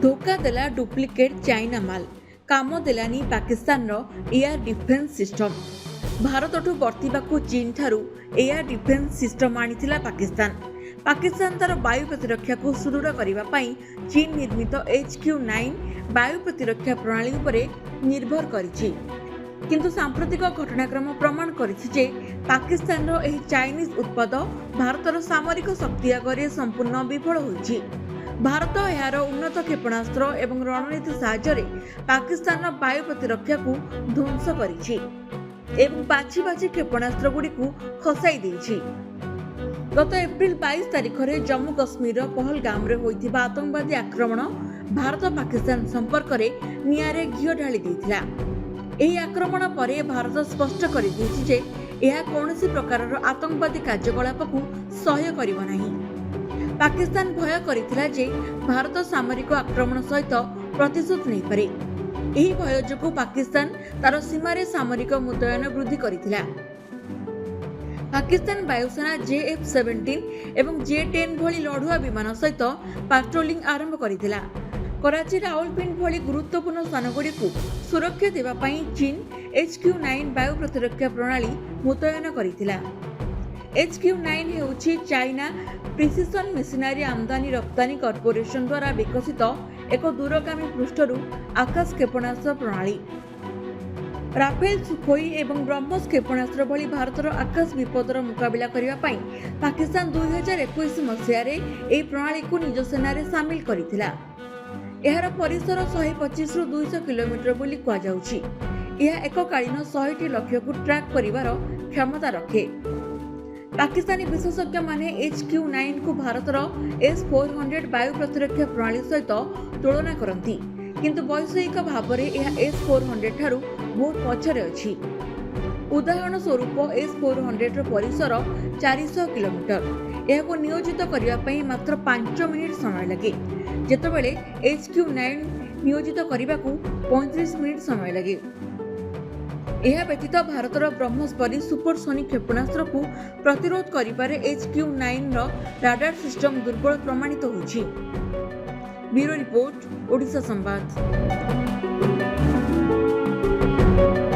धोखा देला duplicate China माल काम देलानी पाकिस्तान एयर डिफेन्स सिस्टम। भारतठू वर्तिबाकू चीन ठारू एयर डिफेन्स सिस्टम आनिथिला पाकिस्तान तार वायु प्रतिरक्षा को सुदृढ़ करने चीन निर्मित HQ-9 वायु प्रतिरक्षा प्रणाली उपरे निर्भर करिछि। किंतु सांप्रतिक घटनाक्रम प्रमाण करिछि जे पाकिस्तान एही चाइनीज उत्पाद भारतर सामरिक शक्ति आगे संपूर्ण विफल होइछि। भारत यार उन्नत क्षेपणास्त्र एवं रणनीति साहाय्य पाकिस्तान वायु प्रतिरक्षा को ध्वंस करिछि एवं बाछि बाछि क्षेपणास्त्र गुड़ी खसाई देछि। गत एप्रिल 22 तारिख में जम्मू कश्मीर पहलगाम रे होइथिबा आतंकवादी आक्रमण भारत पाकिस्तान संपर्क में निआरे घिओ ढाली देथिला। एही आक्रमण परे भारत स्पष्ट कर देछि जे यह कौनसी प्रकार आतंकवादी कार्यकलाप को सहय करिब नाही। पाकिस्तान भय करिथिला जे भारत सामरिक आक्रमण सहित प्रतिशोध नहीं पारे। एही भय जोगु पाकिस्तान तार सीमारे सामरिक मुतयन वृद्धि करिथिला। पाकिस्तान वायुसेना JF-17 एवं J-10 भली लढुआ विमान सहित पाट्रोलिंग आरंभ करिथिला। कराची रावलपिंडी भली गुरुत्वपूर्ण स्थानगुड़ी को सुरक्षा देवा पई चीन HQ-9 वायु प्रतिरक्षा प्रणाली मुतयन करिथिला। HQ-9 हेउछि चाइना प्रिसिशन मेसिनारी आमदानी रप्तानी कॉर्पोरेशन द्वारा विकसित एक दूरगामी पृष्ठरू आकाश क्षेपणास्त्र प्रणाली। राफेल, सुखोई एवं ब्रह्मोस क्षेपणास्त्र भली भारतर आकाश विपदर मुकाबिला करने पाकिस्तान 2021 मसीह एही प्रणाली को निज सेनारे सामिल करिथिला। एहार परिसर 125 रु 200 किलोमीटर बोली कुआ जाउछि। यह एककालीन 100टी लक्ष्य को ट्रैक करिवार क्षमता रखे। पाकिस्तानी विशेषज्ञ माने HQ-9 को भारतर S-400 वायु प्रतिरक्षा प्रणाली सहित तुलना करती, किंतु वैषयिक भाव में यह S-400 ठारू बहुत पछरे अछि। उदाहरण स्वरूप S-400 परिसर 400 किलोमीटर। यह को नियोजित करने मात्र 5 मिनिट समय लगे, जेतेबेले HQ-9 नियोजित करने को 35 मिनिट समय लगे। यह व्यतीत भारतर ब्रह्मोस परी सुपरसोनिक क्षेपणास्त्र को प्रतिरोध करिबारे HQ-9 राडार सिस्टम दुर्बल प्रमाणित होछि। ब्यूरो रिपोर्ट, ओडिशा संवाद।